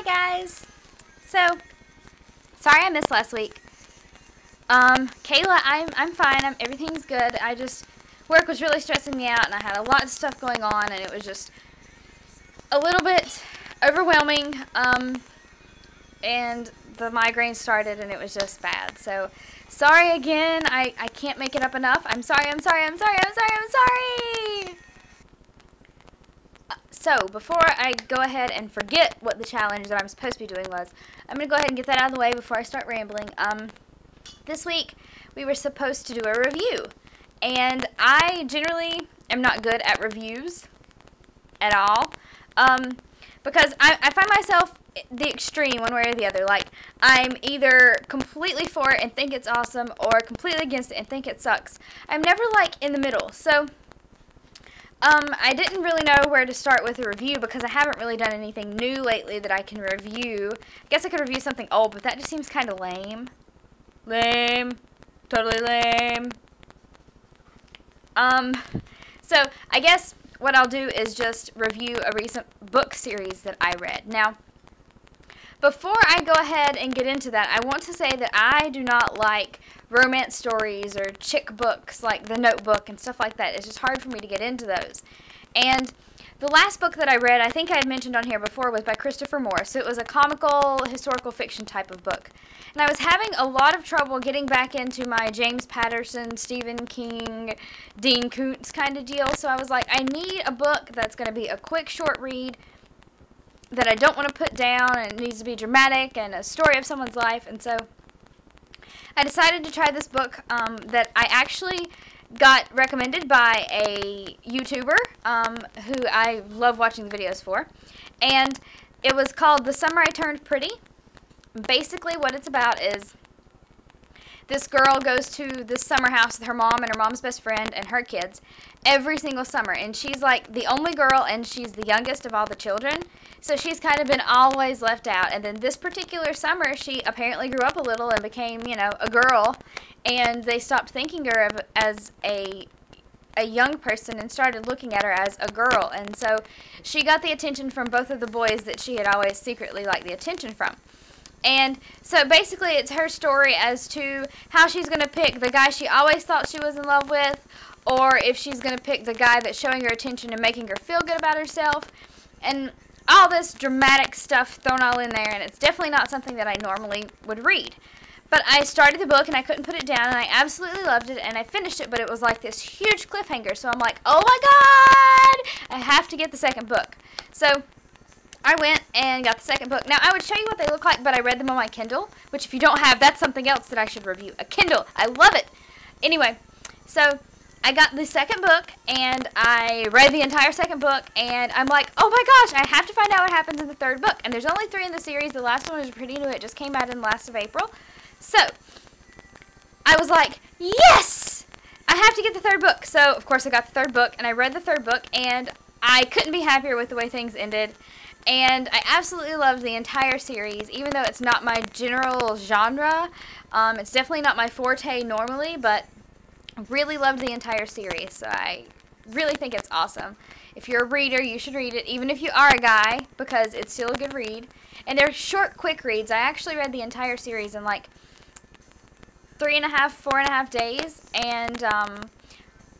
Hi guys. So, sorry I missed last week. Kayla, I'm fine. Everything's good. Work was really stressing me out, and I had a lot of stuff going on, and it was just a little bit overwhelming. And the migraine started, and it was just bad. So, sorry again. I can't make it up enough. I'm sorry. So, before I go ahead and forget what the challenge that I'm supposed to be doing was, I'm going to go ahead and get that out of the way before I start rambling. This week, we were supposed to do a review, and I generally am not good at reviews at all, because I find myself the extreme one way or the other. Like, I'm either completely for it and think it's awesome, or completely against it and think it sucks. I'm never, like, in the middle, so I didn't really know where to start with a review because I haven't really done anything new lately that I can review. I guess I could review something old, but that just seems kind of lame. Lame. Totally lame. So I guess what I'll do is just review a recent book series that I read. Now, before I go ahead and get into that, I want to say that I do not like romance stories or chick books like The Notebook and stuff like that. It's just hard for me to get into those. And the last book that I read, I think I had mentioned on here before, was by Christopher Morse. So it was a comical, historical fiction type of book. And I was having a lot of trouble getting back into my James Patterson, Stephen King, Dean Koontz kind of deal. So I was like, I need a book that's going to be a quick, short read that I don't want to put down, and it needs to be dramatic and a story of someone's life. And so I decided to try this book that I actually got recommended by a YouTuber who I love watching the videos for. And it was called The Summer I Turned Pretty. Basically what it's about is this girl goes to this summer house with her mom and her mom's best friend and her kids every single summer. And she's like the only girl, and she's the youngest of all the children. So she's kind of been always left out. And then this particular summer, she apparently grew up a little and became, you know, a girl. And they stopped thinking her of as a young person and started looking at her as a girl. And so she got the attention from both of the boys that she had always secretly liked the attention from. And so basically it's her story as to how she's going to pick the guy she always thought she was in love with, or if she's going to pick the guy that's showing her attention and making her feel good about herself, and all this dramatic stuff thrown all in there. And it's definitely not something that I normally would read. But I started the book and I couldn't put it down, and I absolutely loved it, and I finished it, but it was like this huge cliffhanger. So I'm like, oh my god, I have to get the second book. So I went and got the second book. Now, I would show you what they look like, but I read them on my Kindle, which if you don't have, that's something else that I should review. A Kindle. I love it. Anyway, so I got the second book, and I read the entire second book, and I'm like, oh my gosh, I have to find out what happens in the third book. And there's only 3 in the series. The last one is pretty new. It just came out in the last of April. So I was like, yes! I have to get the third book. So, of course, I got the third book, and I read the third book, and I couldn't be happier with the way things ended. And I absolutely loved the entire series, even though it's not my general genre. It's definitely not my forte normally, but I really loved the entire series. So I really think it's awesome. If you're a reader, you should read it, even if you are a guy, because it's still a good read. And they're short, quick reads. I actually read the entire series in like 3.5, 4.5 days, and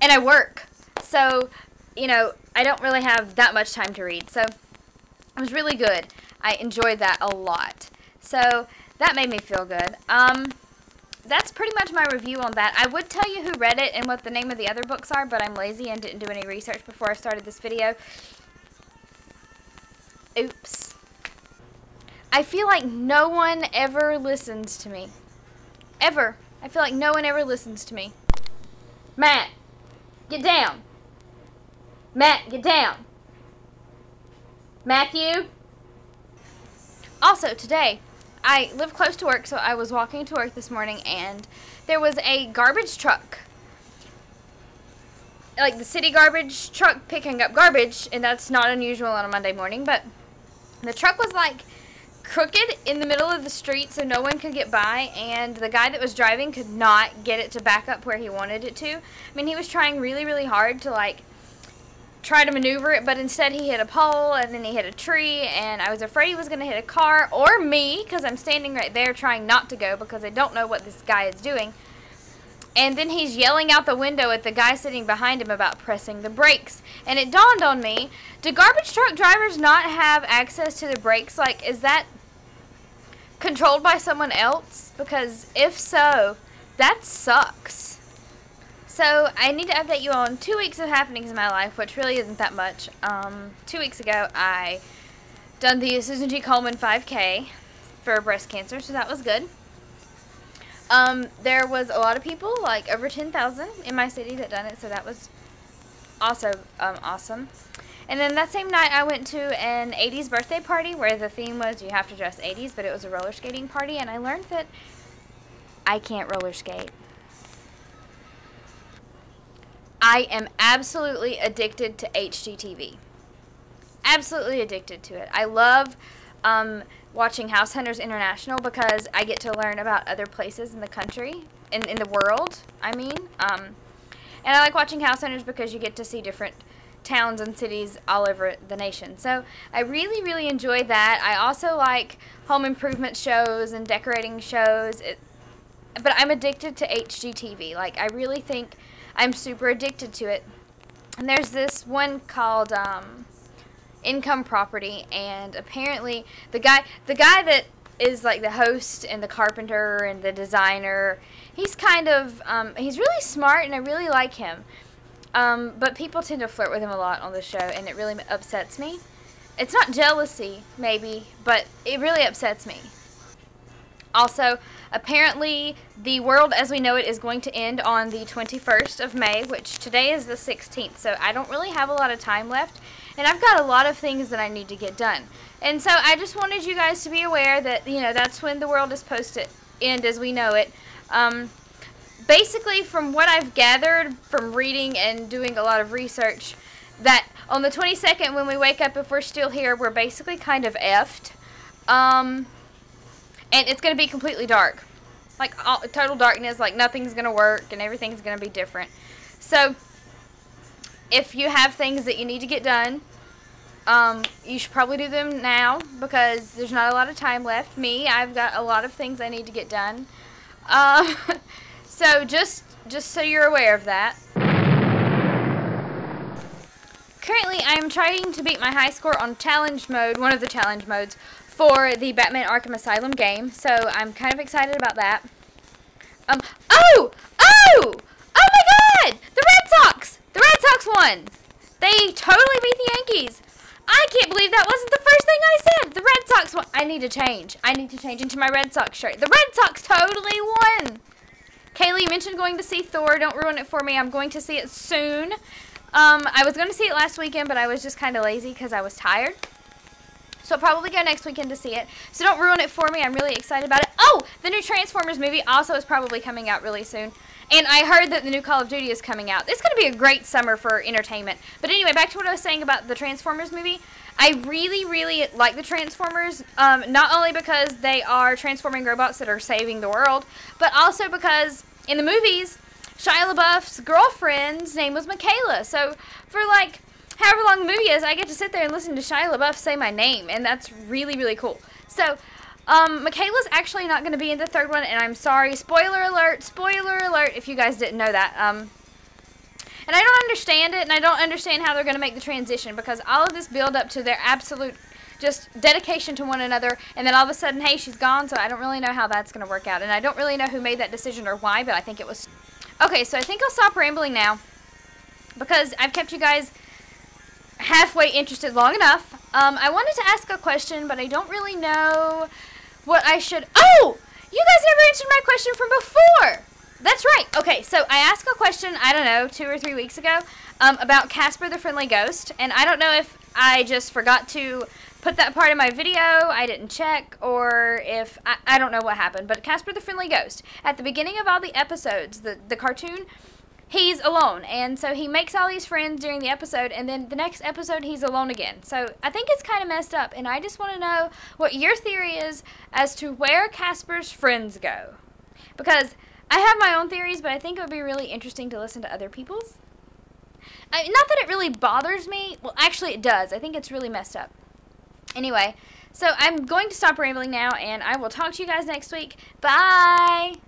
I work. So, you know, I don't really have that much time to read. So it was really good. I enjoyed that a lot. So that made me feel good. That's pretty much my review on that. I would tell you who read it and what the name of the other books are, but I'm lazy and didn't do any research before I started this video. Oops. I feel like no one ever listens to me. Ever. I feel like no one ever listens to me. Matt, get down. Matt, get down. Matthew? Also, today, I live close to work, so I was walking to work this morning, and there was a garbage truck. Like the city garbage truck picking up garbage, and that's not unusual on a Monday morning, but the truck was like crooked in the middle of the street so no one could get by, and the guy that was driving could not get it to back up where he wanted it to. I mean, he was trying really, really hard to like try to maneuver it, but instead he hit a pole, and then he hit a tree, and I was afraid he was going to hit a car or me, because I'm standing right there trying not to go because I don't know what this guy is doing. And then he's yelling out the window at the guy sitting behind him about pressing the brakes. And it dawned on me, do garbage truck drivers not have access to the brakes? Like, is that controlled by someone else? Because if so, that sucks. So I need to update you on 2 weeks of happenings in my life, which really isn't that much. 2 weeks ago, I done the Susan G. Komen 5K for breast cancer, so that was good. There was a lot of people, like over 10,000 in my city that done it, so that was also awesome. And then that same night I went to an 80s birthday party where the theme was you have to dress 80s, but it was a roller skating party, and I learned that I can't roller skate. I am absolutely addicted to HGTV. Absolutely addicted to it. I love watching House Hunters International because I get to learn about other places in the country, in the world, I mean. And I like watching House Hunters because you get to see different towns and cities all over the nation. So I really, really enjoy that. I also like home improvement shows and decorating shows. But I'm addicted to HGTV. Like, I really think I'm super addicted to it. And there's this one called Income Property, and apparently the guy that is like the host and the carpenter and the designer, he's kind of he's really smart, and I really like him, but people tend to flirt with him a lot on the show, and it really upsets me. It's not jealousy maybe, but it really upsets me. Also, apparently the world as we know it is going to end on the 21st of May, which today is the 16th, so I don't really have a lot of time left. And I've got a lot of things that I need to get done. And so I just wanted you guys to be aware that, you know, that's when the world is supposed to end as we know it. Basically, from what I've gathered from reading and doing a lot of research, that on the 22nd, when we wake up, if we're still here, we're basically kind of effed. And it's going to be completely dark. Like, total darkness, like nothing's going to work and everything's going to be different. So, if you have things that you need to get done, you should probably do them now because there's not a lot of time left. I've got a lot of things I need to get done. So just so you're aware of that. Currently, I'm trying to beat my high score on challenge mode, one of the challenge modes, for the Batman Arkham Asylum game. So I'm kind of excited about that. Oh my God! The Red Sox! The Red Sox won! They totally beat the Yankees. I can't believe that wasn't the first thing I said. The Red Sox won. I need to change. I need to change into my Red Sox shirt. The Red Sox totally won. Kaylee, you mentioned going to see Thor. Don't ruin it for me. I'm going to see it soon. I was going to see it last weekend, but I was just kind of lazy because I was tired. So I'll probably go next weekend to see it. So don't ruin it for me. I'm really excited about it. Oh, the new Transformers movie also is probably coming out really soon. And I heard that the new Call of Duty is coming out. It's going to be a great summer for entertainment. But anyway, back to what I was saying about the Transformers movie. I really, really like the Transformers, not only because they are transforming robots that are saving the world, but also because in the movies, Shia LaBeouf's girlfriend's name was Michaela. So for like however long the movie is, I get to sit there and listen to Shia LaBeouf say my name, and that's really, really cool. So Michaela's actually not going to be in the third one, and I'm sorry. Spoiler alert, if you guys didn't know that. And I don't understand it, and I don't understand how they're going to make the transition, because all of this build up to their absolute just dedication to one another, and then all of a sudden, hey, she's gone, so I don't really know how that's going to work out. And I don't really know who made that decision or why, but I think it was... Okay, so I think I'll stop rambling now, because I've kept you guys halfway interested long enough. I wanted to ask a question, but I don't really know what I should... Oh! You guys never answered my question from before! That's right. Okay, so I asked a question, I don't know, 2 or 3 weeks ago, about Casper the Friendly Ghost, and I don't know if I just forgot to put that part in my video, I didn't check, or if, I don't know what happened, but Casper the Friendly Ghost, at the beginning of all the episodes, the cartoon, he's alone, and so he makes all these friends during the episode, and then the next episode he's alone again. So I think it's kind of messed up, and I just want to know what your theory is as to where Casper's friends go, because I have my own theories, but I think it would be really interesting to listen to other people's. Not that it really bothers me. Well, actually it does. I think it's really messed up. Anyway, so I'm going to stop rambling now, and I will talk to you guys next week. Bye!